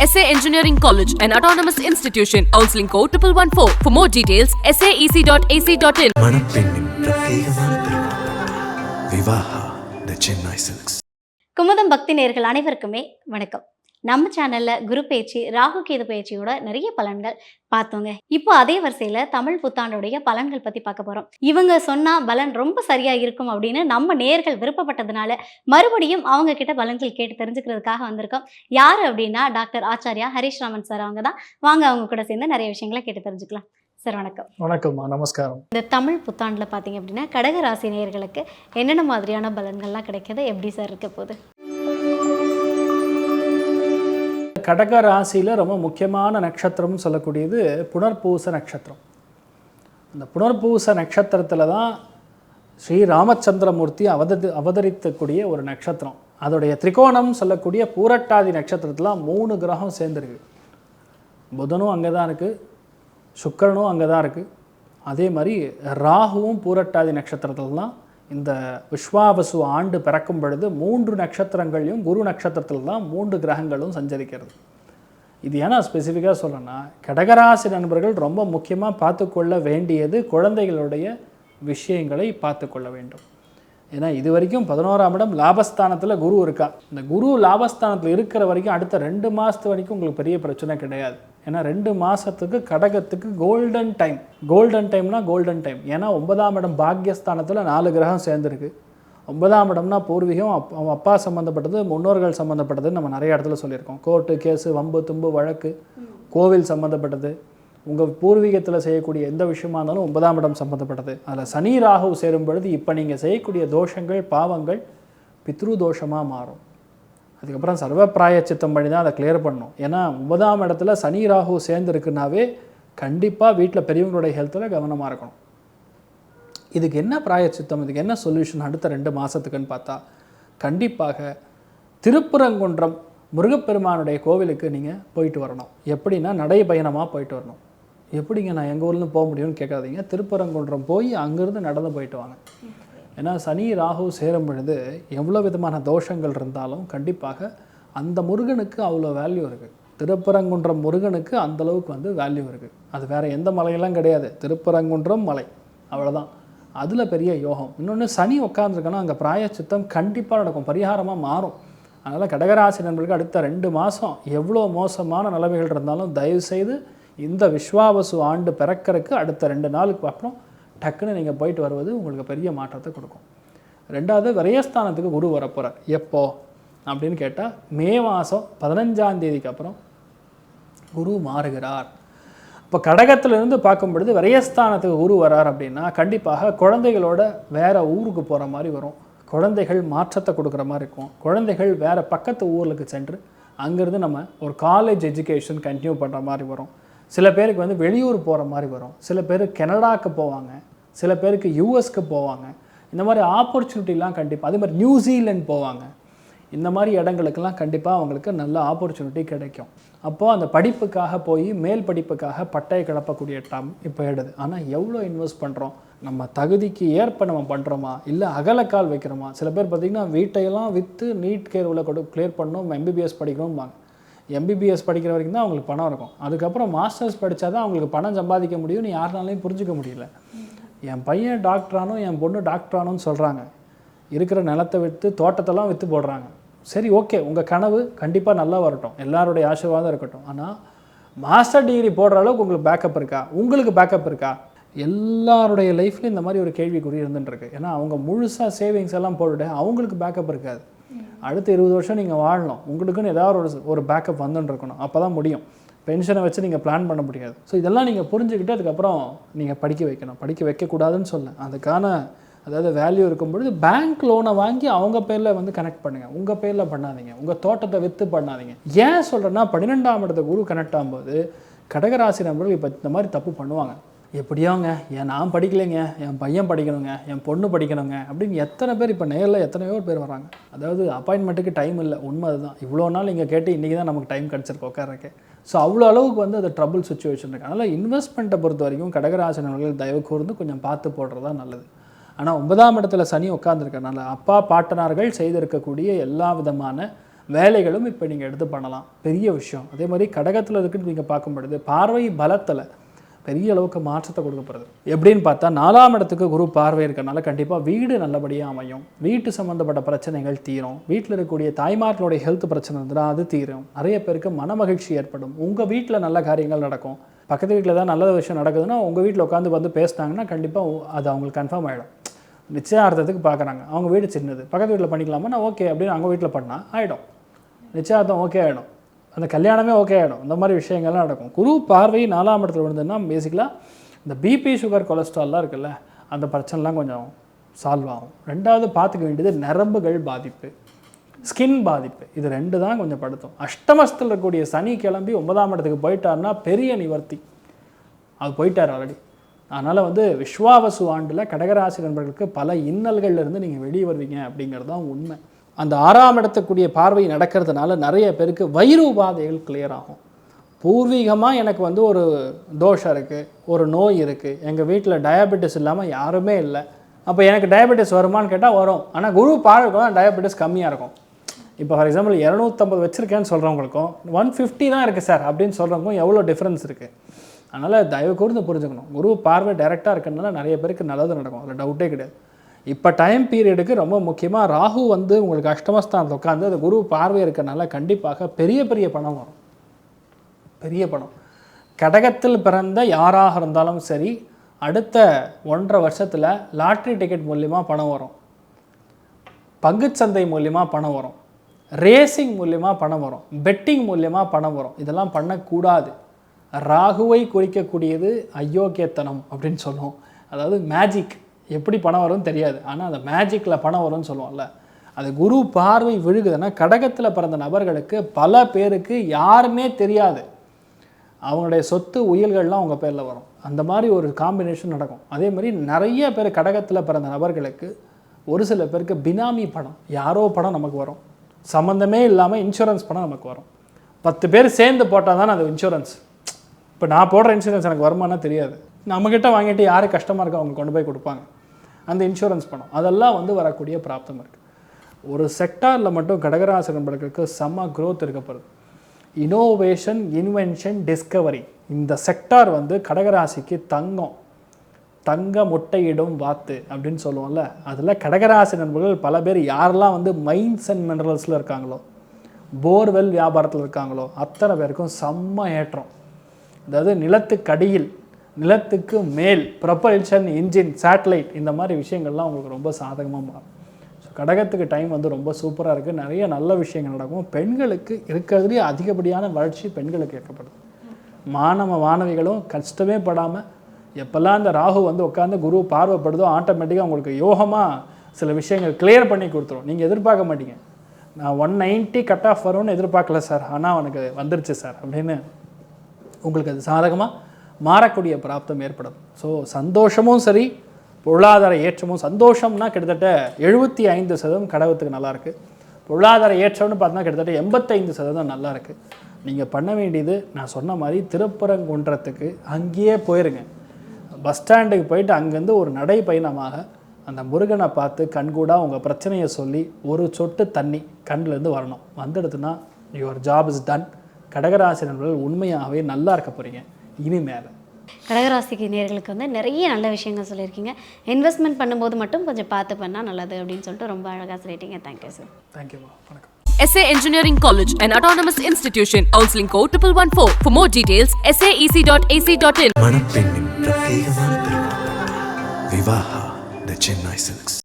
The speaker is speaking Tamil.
SA Engineering College, an autonomous institution. Counseling code 1114. For more details, saec.ac.in. மணப்பெண்ணின் பிரத்யேகமான திருமணம் விவாஹா தி சென்னை சில்க்ஸ். குமுதம் பக்தி நேயர்கள் அனைவருக்குமே வணக்கம். நம்ம சேனல்ல குரு பயிற்சி, ராகு கேது பயிற்சியோட நிறைய பலன்கள் பார்த்தோங்க. இப்போ அதே வரிசையில தமிழ் புத்தாண்டுடைய பலன்கள் பத்தி பார்க்க போறோம். இவங்க சொன்னா பலன் ரொம்ப சரியா இருக்கும் அப்படின்னு நம்ம நேயர்கள் விருப்பப்பட்டதுனால மறுபடியும் அவங்க கிட்ட பலன்கள் கேட்டு தெரிஞ்சுக்கிறதுக்காக வந்திருக்கோம். யாரு அப்படின்னா டாக்டர் ஆச்சாரியா ஹரிஷ் ராமன் சார். அவங்க தான். வாங்க அவங்க கூட சேர்ந்து நிறைய விஷயங்களை கேட்டு தெரிஞ்சுக்கலாம். சார் வணக்கம். வணக்கம்மா, நமஸ்காரம். இந்த தமிழ் புத்தாண்டில் பார்த்தீங்க அப்படின்னா கடக ராசி நேயர்களுக்கு என்னென்ன மாதிரியான பலன்கள்லாம் கிடைக்கிது, எப்படி சார் இருக்க போகுது? கடக ராசியில் ரொம்ப முக்கியமான நட்சத்திரம்னு சொல்லக்கூடியது புனர்பூச நட்சத்திரம். இந்த புனர்பூச நட்சத்திரத்தில் தான் ஸ்ரீ ராமச்சந்திரமூர்த்தி அவதரித்தக்கூடிய ஒரு நட்சத்திரம். அதோடைய திரிகோணம் சொல்லக்கூடிய பூரட்டாதி நட்சத்திரத்தில் 3 கிரகம் சேர்ந்துருக்கு. புதனும் அங்கே தான் இருக்குது, சுக்கிரனும் அங்கே தான் இருக்குது. அதே மாதிரி ராகுவும் பூரட்டாதி நட்சத்திரத்தில் தான் இந்த விஸ்வாவசு ஆண்டு பிறக்கும் பொழுது 3 நட்சத்திரங்களையும் குரு நட்சத்திரத்தில் தான் 3 கிரகங்களும் சஞ்சரிக்கிறது. இது ஏன்னா ஸ்பெசிஃபிக்காக சொல்லணும்னா கடகராசி நண்பர்கள் ரொம்ப முக்கியமாக பார்த்துக்கொள்ள வேண்டியது குழந்தைகளுடைய விஷயங்களை பார்த்துக்கொள்ள வேண்டும். ஏன்னா இது வரைக்கும் 11ஆம் இடம் லாபஸ்தானத்தில் குரு இருக்கா. இந்த குரு லாபஸ்தானத்தில் இருக்கிற வரைக்கும் அடுத்த 2 மாதத்து வரைக்கும் உங்களுக்கு பெரிய பிரச்சனை கிடையாது. ஏன்னா 2 மாதத்துக்கு கடகத்துக்கு கோல்டன் டைம். கோல்டன் டைம்னா கோல்டன் டைம். ஏன்னா 9ஆம் இடம் பாக்யஸ்தானத்தில் 4 கிரகம் சேர்ந்துருக்கு. 9ஆம் இடம்னா பூர்வீகம், அப்பா சம்மந்தப்பட்டது, முன்னோர்கள் சம்மந்தப்பட்டதுன்னு நம்ம நிறைய இடத்துல சொல்லியிருக்கோம். கோர்ட்டு கேஸு, வம்பு தும்பு வழக்கு, கோவில் சம்மந்தப்பட்டது, உங்கள் பூர்வீகத்தில் செய்யக்கூடிய எந்த விஷயமா இருந்தாலும் 9ஆம் இடம் சம்மந்தப்பட்டது. அதில் சனி ராகு சேரும் பொழுது இப்போ நீங்கள் செய்யக்கூடிய தோஷங்கள், பாவங்கள் பித்ரு தோஷமாக மாறும். அதுக்கப்புறம் சர்வ பிராயச்சித்தம் பண்ணி தான் அதை கிளியர் பண்ணணும். ஏன்னா 9ஆம் இடத்துல சனி ராகு சேர்ந்துருக்குனாவே கண்டிப்பாக வீட்டில் பெரியவங்களுடைய ஹெல்த்தில் கவனமாக இருக்கணும். இதுக்கு என்ன பிராயச்சித்தம், இதுக்கு என்ன சொல்யூஷன் அடுத்த 2 மாதத்துக்குன்னு பார்த்தா கண்டிப்பாக திருப்பரங்குன்றம் முருகப்பெருமானுடைய கோவிலுக்கு நீங்கள் போயிட்டு வரணும். எப்படின்னா நடைபயணமாக போயிட்டு வரணும். எப்படிங்க நான் எங்கள் ஊர்லேருந்து போக முடியும்னு கேட்காதீங்க. திருப்பரங்குன்றம் போய் அங்கேருந்து நடந்து போயிட்டு வாங்க. ஏன்னா சனி ராகு சேரும் பொழுது எவ்வளோ விதமான தோஷங்கள் இருந்தாலும் கண்டிப்பாக அந்த முருகனுக்கு அவ்வளோ வேல்யூ இருக்குது. திருப்பரங்குன்றம் முருகனுக்கு அந்தளவுக்கு வேல்யூ இருக்குது. அது வேறு எந்த மலையெல்லாம் கிடையாது, திருப்பரங்குன்றம் மலை, அவ்வளோதான். அதில் பெரிய யோகம். இன்னொன்று சனி உட்காந்துருக்கணும், அங்கே பிராயச்சித்தம் கண்டிப்பாக நடக்கும், பரிகாரமாக மாறும். அதனால் கடகராசி நண்பர்களுக்கு அடுத்த 2 மாதம் எவ்வளோ மோசமான நிலைமைகள் இருந்தாலும் தயவுசெய்து இந்த விஸ்வாவசு ஆண்டு பிறக்கிறதுக்கு அடுத்த 2 நாளுக்கு அப்புறம் டக்குன்னு நீங்கள் போயிட்டு வருவது உங்களுக்கு பெரிய மாற்றத்தை கொடுக்கும். 2வது விரயஸ்தானத்துக்கு குரு வரப்போகிறார். எப்போ அப்படின்னு கேட்டால் மே மாதம் 15ஆம் தேதிக்கு அப்புறம் குரு மாறுகிறார். இப்போ கடகத்திலிருந்து பார்க்கும் பொழுது விரயஸ்தானத்துக்கு குரு வரார் அப்படின்னா கண்டிப்பாக குழந்தைகளோட வேறு ஊருக்கு போகிற மாதிரி வரும். குழந்தைகள் மாற்றத்தை கொடுக்குற மாதிரி இருக்கும். குழந்தைகள் வேறு பக்கத்து ஊருக்கு சென்று அங்கேருந்து நம்ம ஒரு காலேஜ் எஜுகேஷன் கண்டினியூ பண்ணுற மாதிரி வரும். சில பேருக்கு வெளியூர் போகிற மாதிரி வரும். சில பேர் கனடாவுக்கு போவாங்க, சில பேருக்கு யூஎஸ்க்கு போவாங்க. இந்த மாதிரி ஆப்பர்ச்சுனிட்டிலாம் கண்டிப்பாக, அதே மாதிரி நியூசிலாந்து போவாங்க. இந்த மாதிரி இடங்களுக்கெல்லாம் கண்டிப்பாக அவங்களுக்கு நல்ல ஆப்பர்ச்சுனிட்டி கிடைக்கும். அப்போது அந்த படிப்புக்காக போய் மேல் படிப்புக்காக பட்டையை கிளப்பக்கூடிய டைம் இப்போ எடுது. ஆனால் எவ்வளோ இன்வெஸ்ட் பண்ணுறோம், நம்ம தகுதிக்கு ஏற்ப நம்ம பண்ணுறோமா, இல்லை அகலக்கால் வைக்கிறோமா? சில பேர் பார்த்திங்கன்னா வீட்டையெல்லாம் விற்று நீட் தேர்வில் கிளியர் பண்ணணும், எம்பிபிஎஸ் படிக்கணும்பாங்க. எம்பிபிஎஸ் படிக்கிற வரைக்கும் தான் அவங்களுக்கு பணம் இருக்கும். அதுக்கப்புறம் மாஸ்டர்ஸ் படித்தா தான் அவங்களுக்கு பணம் சம்பாதிக்க முடியும்னு யாருனாலையும் புரிஞ்சிக்க முடியல. என் பையன் டாக்டரானோ என் பொண்ணு டாக்டரானோன்னு சொல்கிறாங்க. இருக்கிற நிலத்தை விற்று தோட்டத்தெல்லாம் விற்று போடுறாங்க. சரி, ஓகே, உங்கள் கனவு கண்டிப்பாக நல்லா வரட்டும், எல்லாருடைய ஆசீர்வாதம் இருக்கட்டும். ஆனால் மாஸ்டர் டிகிரி போடுற அளவுக்கு உங்களுக்கு பேக்கப் இருக்கா? உங்களுக்கு பேக்கப் இருக்கா? எல்லாருடைய லைஃப்லையும் இந்த மாதிரி ஒரு கேள்விக்குறி இருந்துட்டுருக்கு. ஏன்னா அவங்க முழுசாக சேவிங்ஸ் எல்லாம் போட்டுட்டு அவங்களுக்கு பேக்கப் இருக்காது. அடுத்த 20 வருஷம் நீங்கள் வாழணும், உங்களுக்குன்னு ஏதாவது ஒரு பேக்கப் வந்துட்டுருக்கணும். அப்போ தான் முடியும். பென்ஷனை வச்சு நீங்கள் பிளான் பண்ண முடியாது. ஸோ இதெல்லாம் நீங்கள் புரிஞ்சுக்கிட்டு அதுக்கப்புறம் நீங்கள் படிக்க வைக்கணும். படிக்க வைக்கக்கூடாதுன்னு சொல்ல, அதுக்கான அதாவது வேல்யூ இருக்கும்பொழுது பேங்க் லோனை வாங்கி அவங்க பேரில் கனெக்ட் பண்ணுங்கள், உங்கள் பேரில் பண்ணாதீங்க. உங்கள் தோட்டத்தை விற்று பண்ணாதீங்க. ஏன் சொல்கிறேன்னா 12ஆம் இடத்த குரு கனெக்ட் ஆகும்போது கடகராசி நண்பர்கள் இப்போ இந்த மாதிரி தப்பு பண்ணுவாங்க. எப்படியோங்க, நான் படிக்கலைங்க, என் பையன் படிக்கணுங்க, என் பொண்ணு படிக்கணுங்க அப்படின்னு எத்தனை பேர் இப்போ நேரில் எத்தனையோ பேர் வராங்க. அதாவது அப்பாயின்மெண்ட்டுக்கு டைம் இல்லை, உண்மை அதுதான். இவ்வளோ நாள் இங்கே கேட்டு இன்றைக்கி தான் நமக்கு டைம் கிடச்சிருக்கு உட்காரக்கு. ஸோ அவ்வளோ அளவுக்கு அது ட்ரபுள் சுச்சுவேஷன் இருக்குது. அதனால் இன்வெஸ்ட்மெண்ட்டை பொறுத்த வரைக்கும் கடகராசி நண்பர்கள் தயவு கூர்ந்து கொஞ்சம் பார்த்து போடுறது தான் நல்லது. ஆனால் 9ஆம் இடத்துல சனி உட்கார்ந்துருக்கனால அப்பா பாட்டனார்கள் செய்திருக்கக்கூடிய எல்லா விதமான வேலைகளும் இப்போ நீங்கள் எடுத்து பண்ணலாம், பெரிய விஷயம். அதே மாதிரி கடகத்தில் இருக்குன்னு நீங்கள் பார்க்கும் பொழுது பார்வை பலத்தில் பெரிய அளவுக்கு மாற்றத்தை கொடுக்கப்படுது. எப்படின்னு பார்த்தா 4ஆம் இடத்துக்கு குரு பார்வை இருக்கிறனால கண்டிப்பாக வீடு நல்லபடியாக அமையும், வீட்டு சம்மந்தப்பட்ட பிரச்சனைகள் தீரும், வீட்டில் இருக்கக்கூடிய தாய்மார்களுடைய ஹெல்த் பிரச்சனை இருந்தால் அது தீரும், நிறைய பேருக்கு மன மகிழ்ச்சி ஏற்படும், உங்கள் வீட்டில் நல்ல காரியங்கள் நடக்கும். பக்கத்து வீட்டில் தான் நல்ல விஷயம் நடக்குதுன்னா உங்கள் வீட்டில் உட்காந்து வந்து பேசினாங்கன்னா கண்டிப்பாக அது அவங்களுக்கு கன்ஃபார்ம் ஆகிடும். நிச்சயார்த்தத்துக்கு பார்க்குறாங்க, அவங்க வீடு சின்னது, பக்கத்து வீட்டில் பண்ணிக்கலாமா, நான் ஓகே அப்படின்னு அவங்க வீட்டில் பண்ணால் ஆகிடும், நிச்சயார்த்தம் ஓகே ஆகிடும், அந்த கல்யாணமே ஓகே ஆகிடும். இந்த மாதிரி விஷயங்கள்லாம் நடக்கும். குரு பார்வை 4ஆம் இடத்துல விழுந்ததுன்னா பேசிக்கலாக இந்த பிபி சுகர் கொலஸ்ட்ரால்லாம் இருக்குல்ல, அந்த பிரச்சனைலாம் கொஞ்சம் சால்வ் ஆகும். ரெண்டாவது பார்த்துக்க வேண்டியது நரம்புகள் பாதிப்பு, ஸ்கின் பாதிப்பு, இது 2 தான் கொஞ்சம் படுத்தும். அஷ்டமஸ்தில் இருக்கக்கூடிய சனி கிளம்பி 9ஆம் இடத்துக்கு போயிட்டாருன்னா பெரிய நிவர்த்தி, அது போயிட்டார் ஆல்ரெடி. அதனால் விஸ்வாவசு ஆண்டில் கடகராசி நண்பர்களுக்கு பல இன்னல்கள்லேருந்து நீங்கள் வெளியே வருவீங்க அப்படிங்கிறது தான் உண்மை. அந்த 6ஆம் இடத்துக்குரிய பார்வை நடக்கிறதுனால நிறைய பேருக்கு வயிறு உபாதைகள் கிளியர் ஆகும். பூர்வீகமாக எனக்கு ஒரு தோஷம் இருக்குது, ஒரு நோய் இருக்குது, எங்கள் வீட்டில் டயபெட்டிஸ் இல்லாமல் யாருமே இல்லை, அப்போ எனக்கு டயபெட்டிஸ் வருமானு கேட்டால் வரும். ஆனால் குரு பார்வைக்கும் டயபெட்டிஸ் கம்மியாக இருக்கும். இப்போ ஃபார் எக்ஸாம்பிள் 250 வச்சுருக்கேன்னு சொல்கிறவங்களுக்கும் 150 தான் இருக்குது சார் அப்படின்னு சொல்கிறவங்களுக்கும் எவ்வளோ டிஃப்ரென்ஸ் இருக்குது. அதனால் தயவு கூர்ந்து புரிஞ்சுக்கணும், குரு பார்வை டைரெக்டாக இருக்கிறதுனால நிறைய பேருக்கு நல்லது நடக்கும், அதில் டவுட்டே கிடையாது. இப்போ டைம் பீரியடுக்கு ரொம்ப முக்கியமாக ராகு உங்களுக்கு அஷ்டமஸ்தானத்தில் உட்காந்து அந்த குரு பார்வை இருக்கிறனால கண்டிப்பாக பெரிய பெரிய பணம் வரும், பெரிய பணம். கடகத்தில் பிறந்த யாராக இருந்தாலும் சரி, அடுத்த 1.5 வருஷத்தில் லாட்ரி டிக்கெட் மூலியமாக பணம் வரும், பங்குச்சந்தை மூலியமாக பணம் வரும், ரேசிங் மூலியமாக பணம் வரும், பெட்டிங் மூலியமாக பணம் வரும். இதெல்லாம் பண்ணக்கூடாது. ராகுவை குறிக்கக்கூடியது அயோக்கியத்தனம் அப்படின்னு சொல்லுவோம். அதாவது மேஜிக், எப்படி பணம் வரும்னு தெரியாது, ஆனால் அந்த மேஜிக்கில் பணம் வரும்னு சொல்லுவோம்ல, அது குரு பார்வை விழுகுதுன்னா கடகத்தில் பிறந்த நபர்களுக்கு பல பேருக்கு யாருமே தெரியாது, அவங்களுடைய சொத்து உயில்கள்லாம் அவங்க பேரில் வரும். அந்த மாதிரி ஒரு காம்பினேஷன் நடக்கும். அதே மாதிரி நிறைய பேர் கடகத்தில் பிறந்த நபர்களுக்கு ஒரு சில பேருக்கு பினாமி பணம், யாரோ பணம் நமக்கு வரும், சம்மந்தமே இல்லாமல் இன்சூரன்ஸ் பணம் நமக்கு வரும். 10 பேர் சேர்ந்து போட்டால் தானே அது இன்சூரன்ஸ். இப்போ நான் போடுற இன்சூரன்ஸ் எனக்கு வருமானா தெரியாது, நம்மக்கிட்ட வாங்கிட்டு யார் கஷ்டமாக இருக்கோ அவங்க கொண்டு போய் கொடுப்பாங்க அந்த இன்சூரன்ஸ் பணம். அதெல்லாம் வரக்கூடிய பிராப்தம் இருக்குது. ஒரு செக்டாரில் மட்டும் கடகராசி நண்பர்களுக்கு செம்ம க்ரோத் இருக்கப்படுது. இனோவேஷன், இன்வென்ஷன், டிஸ்கவரி, இந்த செக்டார் கடகராசிக்கு தங்க முட்டையிடும் வாத்து அப்படின்னு சொல்லுவோம்ல, அதில் கடகராசி நண்பர்கள் பல பேர் யாரெல்லாம் மைன்ஸ் அண்ட் மினரல்ஸில் இருக்காங்களோ, போர்வெல் வியாபாரத்தில் இருக்காங்களோ அத்தனை பேருக்கும் செம்ம ஏற்றம். அதாவது நிலத்துக்கடியில், நிலத்துக்கு மேல், ப்ரொபல்ஷன் இன்ஜின், சேட்டலைட், இந்த மாதிரி விஷயங்கள்லாம் உங்களுக்கு ரொம்ப சாதகமாக மாறும். ஸோ கடகத்துக்கு டைம் ரொம்ப சூப்பராக இருக்குது, நிறைய நல்ல விஷயங்கள் நடக்கும். பெண்களுக்கு இருக்கிறதுலேயே அதிகப்படியான வளர்ச்சி பெண்களுக்கு ஏற்படுது. மாணவிகளும் கஷ்டமே படாமல் எப்போல்லாம் இந்த ராகு உட்காந்து குரு பார்வைப்படுதோ ஆட்டோமேட்டிக்காக உங்களுக்கு யோகமாக சில விஷயங்கள் கிளியர் பண்ணி கொடுத்துரும். நீங்கள் எதிர்பார்க்க மாட்டீங்க, நான் 190 கட் ஆஃப் வரும்னு எதிர்பார்க்கல சார், ஆனால் அவனுக்கு வந்துருச்சு சார் அப்படின்னு உங்களுக்கு அது சாதகமாக மாறக்கூடிய பிராப்தம் ஏற்படும். ஸோ சந்தோஷமும் சரி, பொருளாதார ஏற்றமும். சந்தோஷம்னா கிட்டத்தட்ட 75% கடகத்துக்கு நல்லாயிருக்கு, பொருளாதார ஏற்றம்னு பார்த்தோன்னா கிட்டத்தட்ட 85% நல்லாயிருக்கு. நீங்கள் பண்ண வேண்டியது நான் சொன்ன மாதிரி திருப்பரங்குன்றத்துக்கு அங்கேயே போயிருங்க, பஸ் ஸ்டாண்டுக்கு போயிட்டு அங்கேருந்து ஒரு நடை பயணமாக அந்த முருகனை பார்த்து கண்கூடாக உங்கள் பிரச்சனையை சொல்லி ஒரு சொட்டு தண்ணி கண்ணிலேருந்து வரணும். வந்துடுதுன்னா யுவர் ஜாப் இஸ் டன். கடகராசி நண்பர்கள் உண்மையாகவே நல்லா இருக்க போகிறீங்க இனிமேல். கடகராசிக்கு நேயர்களுக்கு நிறைய நல்ல விஷயங்கள் சொல்லியிருக்கீங்க. இன்வெஸ்ட்மெண்ட் பண்ணும்போது மட்டும் கொஞ்சம் பார்த்து பண்ணால் நல்லது அப்படின்னு சொல்லிட்டு ரொம்ப அழகாக சொல்லிட்டீங்க. Thank you sir. தேங்க்யூ, வணக்கம். SA Engineering College, an autonomous institution. Counseling code 1114. For more details, saec.ac.in. மணப்பெண்ணின் பிரத்யேகமான திருமணம் விவாஹா தி சென்னை சில்க்ஸ்.